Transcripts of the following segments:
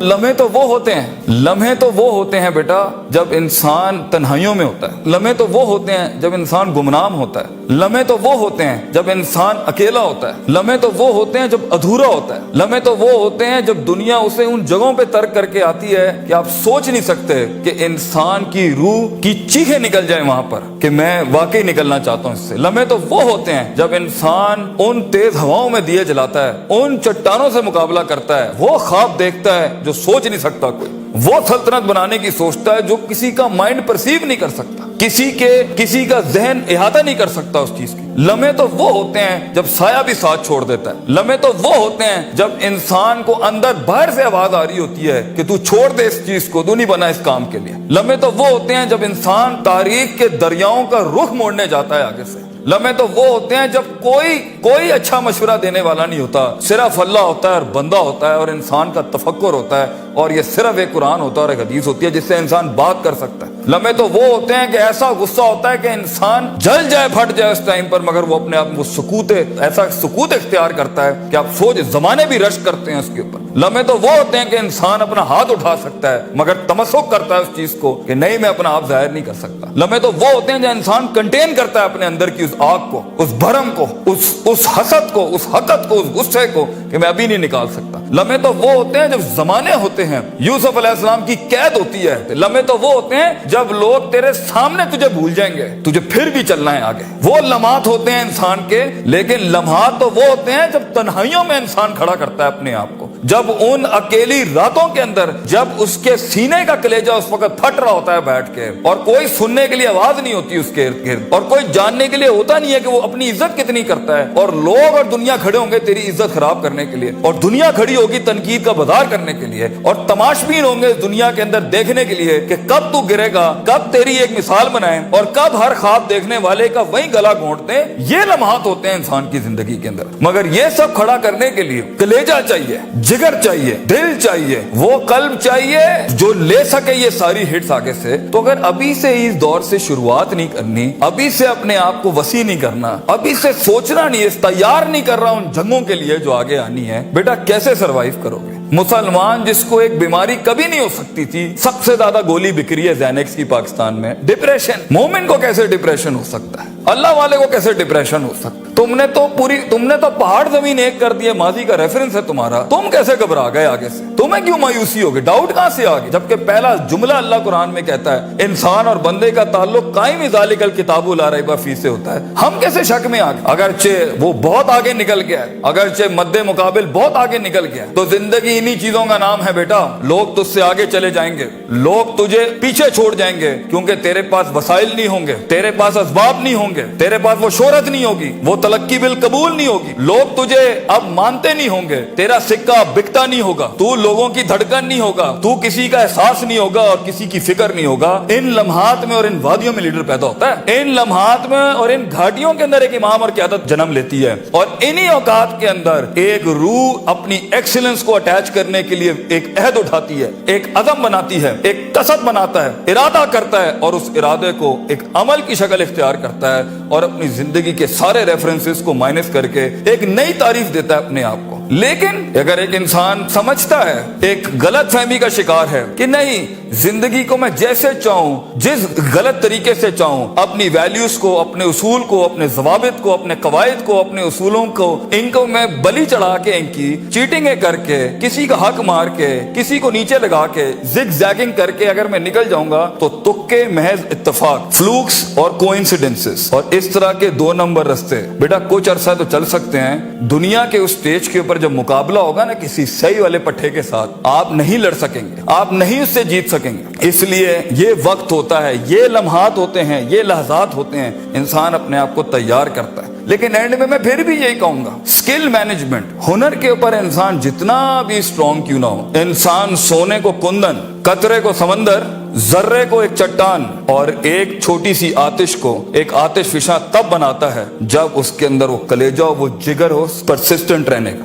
لمحے تو وہ ہوتے ہیں، لمحے تو وہ ہوتے ہیں بیٹا جب انسان تنہائیوں میں ہوتا ہے، لمحے تو وہ ہوتے ہیں جب انسان گمنام ہوتا ہے، لمحے تو وہ ہوتے ہیں جب انسان اکیلا ہوتا ہے، لمحے تو وہ ہوتے ہیں جب ادھورا ہوتا ہے، لمحے تو وہ ہوتے ہیں جب دنیا اسے ان جگہوں پہ ترک کر کے آتی ہے کہ آپ سوچ نہیں سکتے کہ انسان کی روح کی چیخیں نکل جائیں وہاں پر کہ میں واقعی نکلنا چاہتا ہوں اس سے۔ لمحے تو وہ ہوتے ہیں جب انسان ان تیز ہواؤں میں دیے جلاتا ہے، ان چٹانوں سے مقابلہ کرتا ہے، وہ خواب دیکھتا ہے جو سوچ نہیں سکتا کوئی، وہ سلطنت بنانے کی سوچتا ہے جو کسی کا مائنڈ پرسیو نہیں کر سکتا، کسی کا ذہن احاطہ نہیں کر سکتا اس چیز کی۔ لمحے تو وہ ہوتے ہیں جب سایہ بھی ساتھ چھوڑ دیتا ہے، لمحے تو وہ ہوتے ہیں جب انسان کو اندر باہر سے آواز آ رہی ہوتی ہے کہ تو چھوڑ دے اس چیز کو، تو نہیں بنا اس کام کے لیے۔ لمحے تو وہ ہوتے ہیں جب انسان تاریخ کے دریاؤں کا رخ موڑنے جاتا ہے آگے سے۔ لمحے تو وہ ہوتے ہیں جب کوئی اچھا مشورہ دینے والا نہیں ہوتا، صرف اللہ ہوتا ہے اور بندہ ہوتا ہے اور انسان کا تفکر ہوتا ہے، اور یہ صرف ایک قرآن ہوتا ہے اور ایک حدیث ہوتی ہے جس سے انسان بات کر سکتا ہے۔ لمحے تو وہ ہوتے ہیں کہ ایسا غصہ ہوتا ہے کہ انسان جل جائے، پھٹ جائے اس ٹائم پر، مگر وہ اپنے آپ کو ایسا سکوت اختیار کرتا ہے کہ آپ سوچ زمانے بھی رشک کرتے ہیں اس کے اوپر۔ لمحے تو وہ ہوتے ہیں کہ انسان اپنا ہاتھ اٹھا سکتا ہے مگر تمسک کرتا ہے اس چیز کو کہ نہیں، میں اپنا آپ ظاہر نہیں کر سکتا۔ لمحے تو وہ ہوتے ہیں جو انسان کنٹین کرتا ہے اپنے اندر کی اس آگ کو، اس بھرم کو، اس حسد کو، اس حقد کو، اس غصے کو کہ میں ابھی نہیں نکال سکتا۔ لمحے تو وہ ہوتے ہیں جب زمانے ہوتے ہیں، یوسف علیہ السلام کی قید ہوتی ہے۔ لمحے تو وہ ہوتے ہیں جب لوگ تیرے سامنے تجھے بھول جائیں گے، تجھے پھر بھی چلنا ہے آگے۔ وہ لمحات ہوتے ہیں انسان کے، لیکن لمحات تو وہ ہوتے ہیں جب تنہائیوں میں انسان کھڑا کرتا ہے اپنے آپ کو، جب ان اکیلی راتوں کے اندر، جب اس کے سینے کا کلیجہ اس وقت پھٹ رہا ہوتا ہے بیٹھ کے، اور کوئی سننے کے لیے آواز نہیں ہوتی اس کے ارد گرد، اور کوئی جاننے کے لیے ہوتا نہیں ہے کہ وہ اپنی عزت کتنی کرتا ہے، اور لوگ اور دنیا کھڑے ہوں گے تیری عزت خراب کرنے کے لیے، اور دنیا کھڑی ہوگی تنقید کا بازار کرنے کے لیے، اور تماشبین ہوں گے اس دنیا کے اندر دیکھنے کے لیے کہ کب تو گرے گا، کب تیری ایک مثال بنائیں، اور کب ہر خواب دیکھنے والے کا وہیں گلا گھونٹ دیں۔ یہ لمحات ہوتے ہیں انسان کی زندگی کے اندر، مگر یہ سب کھڑا کرنے کے لیے کلیجہ چاہیے، جگر چاہیے، دل چاہیے، وہ قلب چاہیے جو لے سکے یہ ساری ہٹس آگے سے۔ تو اگر ابھی سے اس دور سے شروعات نہیں کرنی، ابھی سے اپنے آپ کو وسیع نہیں کرنا، ابھی سے سوچنا نہیں، اس تیار نہیں کر رہا ان جنگوں کے لیے جو آگے آنی ہے، بیٹا کیسے سروائیو کرو گے؟ مسلمان جس کو ایک بیماری کبھی نہیں ہو سکتی تھی، سب سے زیادہ گولی بک رہی ہے زینکس کی پاکستان میں، ڈپریشن۔ مومن کو کیسے ڈپریشن ہو سکتا ہے؟ اللہ والے کو کیسے ڈپریشن ہو سکتا ہے؟ تم نے تو پہاڑ زمین ایک کر دیے، ماضی کا ریفرنس ہے تمہارا، تم کیسے گھبرا گئے آگے سے؟ تمہیں کیوں مایوسی ہوگی؟ ڈاؤٹ کہاں سے آگے؟ جبکہ پہلا جملہ اللہ قرآن میں کہتا ہے انسان اور بندے کا تعلق قائم ذالک الکتاب لا ریب فیہ سے ہوتا ہے۔ ہم کیسے شک میں آگے؟ اگرچہ وہ بہت آگے نکل گیا ہے، اگرچہ مد مقابل بہت آگے نکل گیا، تو زندگی انہی چیزوں کا نام ہے بیٹا۔ لوگ تجھ سے آگے چلے جائیں گے، لوگ تجھے پیچھے چھوڑ جائیں گے، کیونکہ تیرے پاس وسائل نہیں ہوں گے، تیرے پاس اسباب نہیں ہوں گے، تیرے پاس وہ شہرت نہیں ہوگی، وہ تلقی بالقبول نہیں ہوگی، لوگ تجھے اب مانتے نہیں ہوں گے، تیرا سکہ بکتا نہیں ہوگا، تو لوگوں کی دھڑکن نہیں ہوگا، تو کسی کا احساس نہیں ہوگا اور کسی کی فکر نہیں ہوگا۔ ان لمحات میں اور ان وادیوں میں لیڈر پیدا ہوتا ہے، ان لمحات میں اور ان گھاٹیوں کے اندر ایک امام اور قیادت جنم لیتی ہے، اور انہی اوقات کے اندر ایک روح اپنی ایکسیلنس کو اٹیچ کرنے کے لیے ایک عہد اٹھاتی ہے، ایک عزم بناتی ہے، ایک قصد بناتا ہے، ارادہ کرتا ہے، اور اس ارادے کو ایک عمل کی شکل اختیار کرتا ہے، اور اپنی زندگی کے سارے ریفرنسز کو مائنس کر کے ایک نئی تعریف دیتا ہے اپنے آپ کو۔ لیکن اگر ایک انسان سمجھتا ہے، ایک غلط فہمی کا شکار ہے کہ نہیں، زندگی کو میں جیسے چاہوں، جس غلط طریقے سے چاہوں، اپنی ویلیوز کو، اپنے اصول کو، اپنے ضوابط کو، اپنے قواعد کو، اپنے اصولوں کو، ان کو میں بلی چڑھا کے، ان کی چیٹنگیں کر کے، کسی کا حق مار کے، کسی کو نیچے لگا کے، زگ زیگنگ کر کے اگر میں نکل جاؤں گا تو تکے، محض اتفاق، فلوکس اور کوئنسیڈنسز، اور اس طرح کے 2 نمبر رستے بیٹا کچھ عرصہ تو چل سکتے ہیں۔ دنیا کے اس سٹیج کے اوپر جب مقابلہ ہوگا نا کسی صحیح والے پٹھے کے ساتھ، آپ نہیں لڑ سکیں گے، آپ نہیں اس سے جیت سکیں گے۔ اس لیے یہ وقت ہوتا ہے، یہ لمحات ہوتے ہیں، یہ لحظات ہوتے ہیں، انسان اپنے آپ کو تیار کرتا ہے۔ لیکن اینڈ میں پھر بھی یہی کہوں گا، سکل مینجمنٹ، ہنر کے اوپر انسان جتنا بھی اسٹرانگ کیوں نہ ہو، انسان سونے کو کندن، قطرے کو سمندر، ذرے کو ایک چٹان اور ایک چھوٹی سی آتش کو ایک آتش فشاں تب بناتا ہے جب اس کے اندر وہ کلیجہ، وہ جگر ہو پرسسٹنٹ رہنے کا۔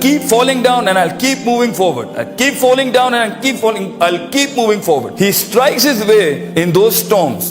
keep falling down and I'll keep moving forward. I'll keep falling down and I'll keep moving forward. He strikes his way in those storms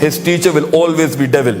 his teacher will always be devil.